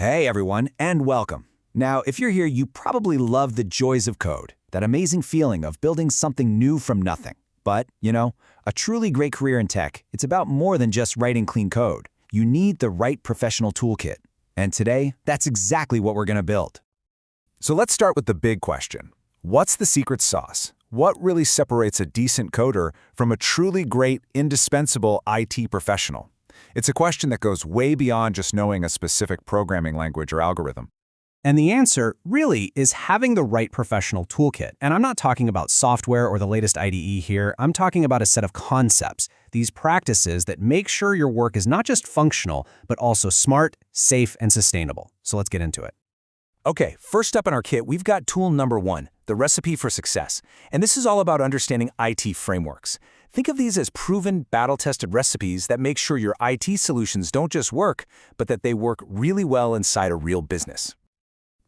Hey everyone, and welcome. Now, if you're here, you probably love the joys of code, that amazing feeling of building something new from nothing. But, a truly great career in tech, it's about more than just writing clean code. You need the right professional toolkit. And today, that's exactly what we're going to build. So let's start with the big question. What's the secret sauce? What really separates a decent coder from a truly great, indispensable IT professional? It's a question that goes way beyond just knowing a specific programming language or algorithm. And the answer, really, is having the right professional toolkit. And I'm not talking about software or the latest IDE here. I'm talking about a set of concepts, these practices that make sure your work is not just functional, but also smart, safe, and sustainable. So let's get into it. Okay, first up in our kit, we've got tool number 1, the recipe for success. And this is all about understanding IT frameworks. Think of these as proven, battle-tested recipes that make sure your IT solutions don't just work, but that they work really well inside a real business.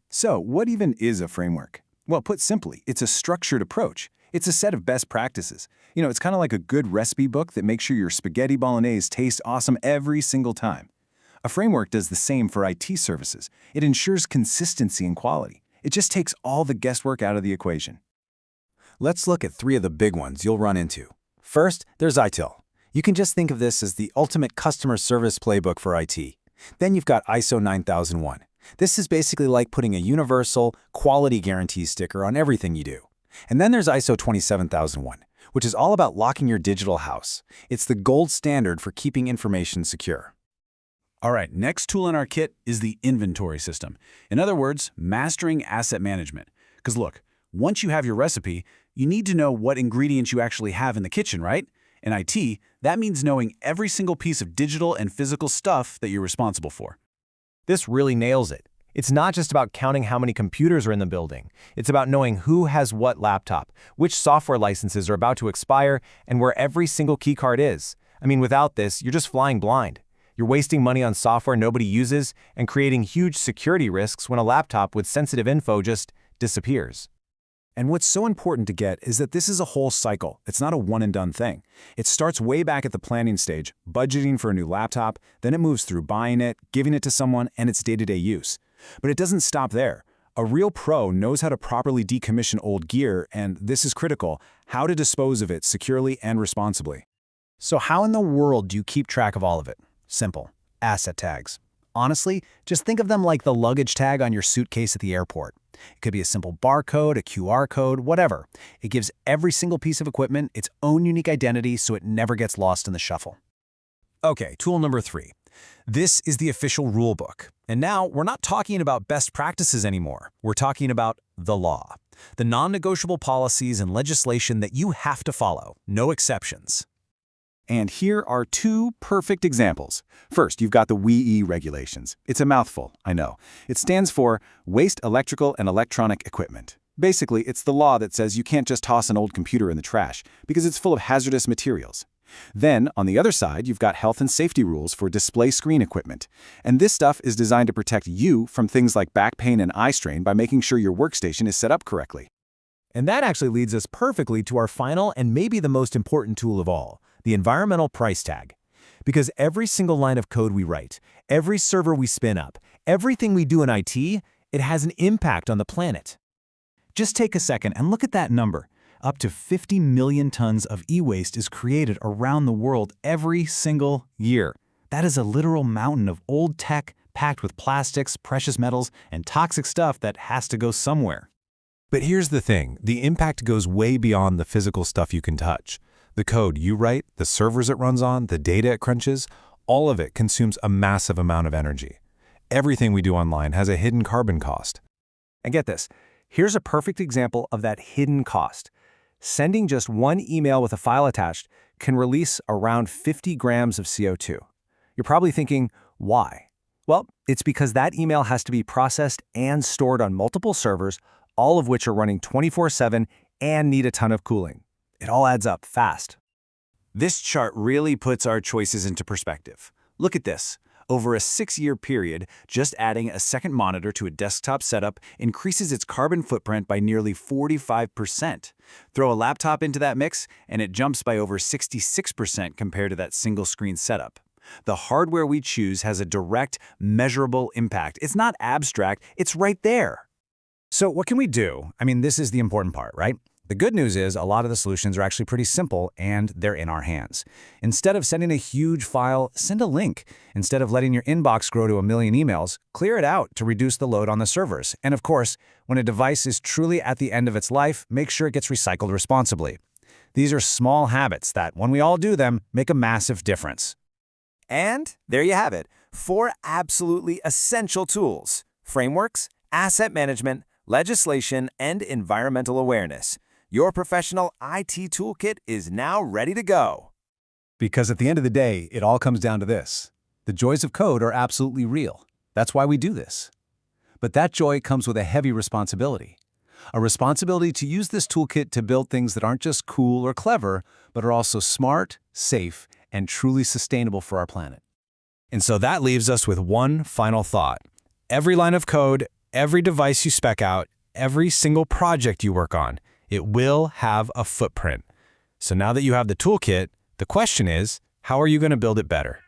So, what even is a framework? Well, put simply, it's a structured approach. It's a set of best practices. It's kind of like a good recipe book that makes sure your spaghetti bolognese tastes awesome every single time. A framework does the same for IT services. It ensures consistency and quality. It just takes all the guesswork out of the equation. Let's look at 3 of the big ones you'll run into. First, there's ITIL. You can just think of this as the ultimate customer service playbook for IT. Then you've got ISO 9001. This is basically like putting a universal quality guarantee sticker on everything you do. And then there's ISO 27001, which is all about locking your digital house. It's the gold standard for keeping information secure. All right, next tool in our kit is the inventory system. In other words, mastering asset management. Because look, once you have your recipe, you need to know what ingredients you actually have in the kitchen, right? In IT, that means knowing every single piece of digital and physical stuff that you're responsible for. This really nails it. It's not just about counting how many computers are in the building. It's about knowing who has what laptop, which software licenses are about to expire, and where every single keycard is. Without this, you're just flying blind. You're wasting money on software nobody uses and creating huge security risks when a laptop with sensitive info just disappears. And what's so important to get is that this is a whole cycle. It's not a one-and-done thing. It starts way back at the planning stage, budgeting for a new laptop, then it moves through buying it, giving it to someone, and its day-to-day use. But it doesn't stop there. A real pro knows how to properly decommission old gear, and this is critical, how to dispose of it securely and responsibly. So how in the world do you keep track of all of it? Simple. Asset tags. Honestly, just think of them like the luggage tag on your suitcase at the airport. It could be a simple barcode, a QR code, whatever. It gives every single piece of equipment its own unique identity so it never gets lost in the shuffle. Okay, tool number 3. This is the official rulebook. And now we're not talking about best practices anymore. We're talking about the law. The non-negotiable policies and legislation that you have to follow. No exceptions. And here are 2 perfect examples. First, you've got the WEEE regulations. It's a mouthful, I know. It stands for Waste Electrical and Electronic Equipment. Basically, it's the law that says you can't just toss an old computer in the trash because it's full of hazardous materials. Then, on the other side, you've got health and safety rules for display screen equipment. And this stuff is designed to protect you from things like back pain and eye strain by making sure your workstation is set up correctly. And that actually leads us perfectly to our final and maybe the most important tool of all, the environmental price tag. Because every single line of code we write, every server we spin up, everything we do in IT, it has an impact on the planet. Just take a second and look at that number. Up to 50 million tons of e-waste is created around the world every single year. That is a literal mountain of old tech packed with plastics, precious metals, and toxic stuff that has to go somewhere. But here's the thing, the impact goes way beyond the physical stuff you can touch. The code you write, the servers it runs on, the data it crunches, all of it consumes a massive amount of energy. Everything we do online has a hidden carbon cost. And get this, here's a perfect example of that hidden cost. Sending just one email with a file attached can release around 50 grams of CO2. You're probably thinking, why? Well, it's because that email has to be processed and stored on multiple servers, all of which are running 24/7 and need a ton of cooling. It all adds up fast. This chart really puts our choices into perspective. Look at this. Over a 6-year period, just adding a second monitor to a desktop setup increases its carbon footprint by nearly 45%. Throw a laptop into that mix, and it jumps by over 66% compared to that single-screen setup. The hardware we choose has a direct, measurable impact. It's not abstract, it's right there. So what can we do? I mean, this is the important part, right? The good news is a lot of the solutions are actually pretty simple and they're in our hands. Instead of sending a huge file, send a link. Instead of letting your inbox grow to 1 million emails, clear it out to reduce the load on the servers. And of course, when a device is truly at the end of its life, make sure it gets recycled responsibly. These are small habits that, when we all do them, make a massive difference. And there you have it, 4 absolutely essential tools: frameworks, asset management, legislation, and environmental awareness. Your professional IT toolkit is now ready to go. Because at the end of the day, it all comes down to this. The joys of code are absolutely real. That's why we do this. But that joy comes with a heavy responsibility. A responsibility to use this toolkit to build things that aren't just cool or clever, but are also smart, safe, and truly sustainable for our planet. And so that leaves us with one final thought. Every line of code, every device you spec out, every single project you work on, it will have a footprint. So now that you have the toolkit, the question is, how are you going to build it better?